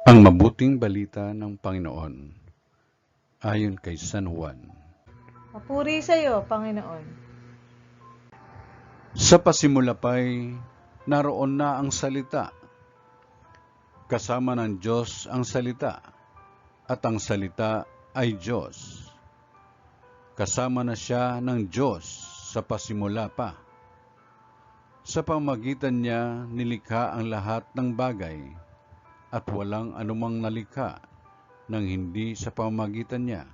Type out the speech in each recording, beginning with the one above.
Ang mabuting balita ng Panginoon ayon kay San Juan. Papuri sa iyo, Panginoon. Sa pasimula pa'y naroon na ang salita. Kasama ng Diyos ang salita, at ang salita ay Diyos. Kasama na siya ng Diyos sa pasimula pa. Sa pamagitan niya nilikha ang lahat ng bagay, at walang anumang nalikha nang hindi sa pamamagitan niya.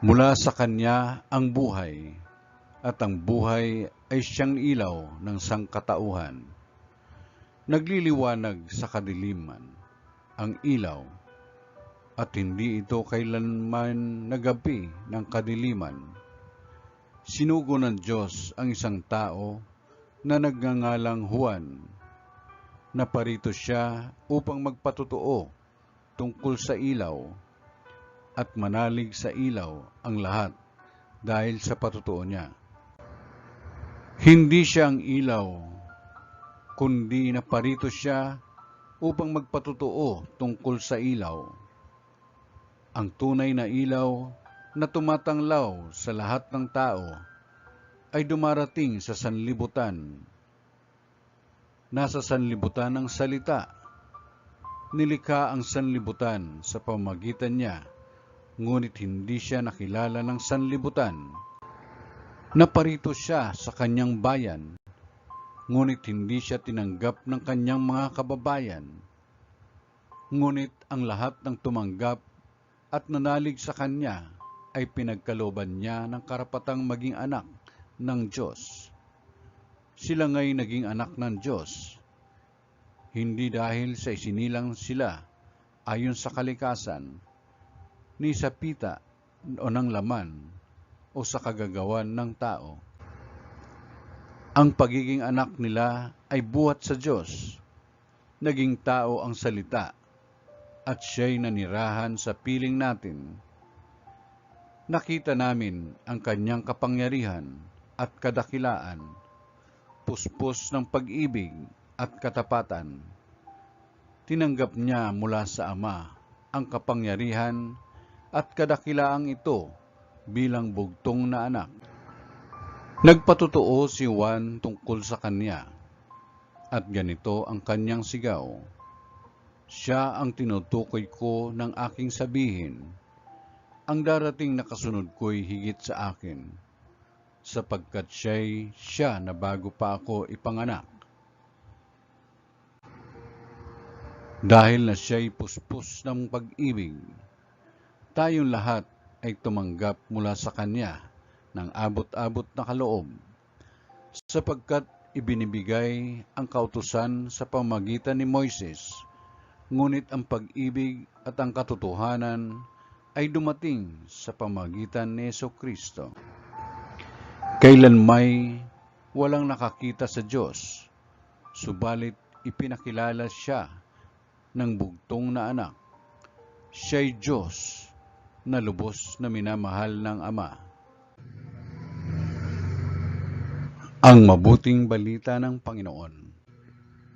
Mula sa Kanya ang buhay, at ang buhay ay siyang ilaw ng sangkatauhan. Nagliliwanag sa kadiliman ang ilaw, at hindi ito kailanman nagabi ng kadiliman. Sinugo ng Diyos ang isang tao na nagngangalang Juan. Naparito siya upang magpatotoo tungkol sa ilaw, at manalig sa ilaw ang lahat dahil sa patotoo niya. Hindi siya ang ilaw, kundi naparito siya upang magpatotoo tungkol sa ilaw. Ang tunay na ilaw na tumatanglaw sa lahat ng tao ay dumarating sa sanlibutan. Nasa sanlibutan ng salita. Nilikha ang sanlibutan sa pamamagitan niya, ngunit hindi siya nakilala ng sanlibutan. Naparito siya sa kanyang bayan, ngunit hindi siya tinanggap ng kanyang mga kababayan. Ngunit ang lahat ng tumanggap at nanalig sa kanya ay pinagkalooban niya ng karapatang maging anak ng Diyos. Sila nga'y naging anak ng Diyos, hindi dahil sa isinilang sila ayon sa kalikasan, ni sa pita o ng laman, o sa kagagawan ng tao. Ang pagiging anak nila ay buhat sa Diyos. Naging tao ang salita, at siya'y nanirahan sa piling natin. Nakita namin ang kanyang kapangyarihan at kadakilaan, puspos ng pag-ibig at katapatan. Tinanggap niya mula sa Ama ang kapangyarihan at kadakilaang ito bilang bugtong na anak. Nagpatotoo si Juan tungkol sa kanya, at ganito ang kanyang sigaw: siya ang tinutukoy ko ng aking sabihin. Ang darating na kasunod ko'y higit sa akin, sapagkat siya na bago pa ako ipanganak. Dahil na siya'y puspos ng pag-ibig, tayong lahat ay tumanggap mula sa Kanya ng abot-abot na kaloob, sapagkat ibinibigay ang kautusan sa pamamagitan ni Moises, ngunit ang pag-ibig at ang katotohanan ay dumating sa pamamagitan ni Jesucristo. Kailanmay walang nakakita sa Diyos, subalit ipinakilala siya ng bugtong na anak. Siya'y Diyos na lubos na minamahal ng Ama. Ang mabuting balita ng Panginoon.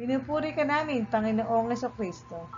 Pinupuri ka namin, Panginoong Jesucristo.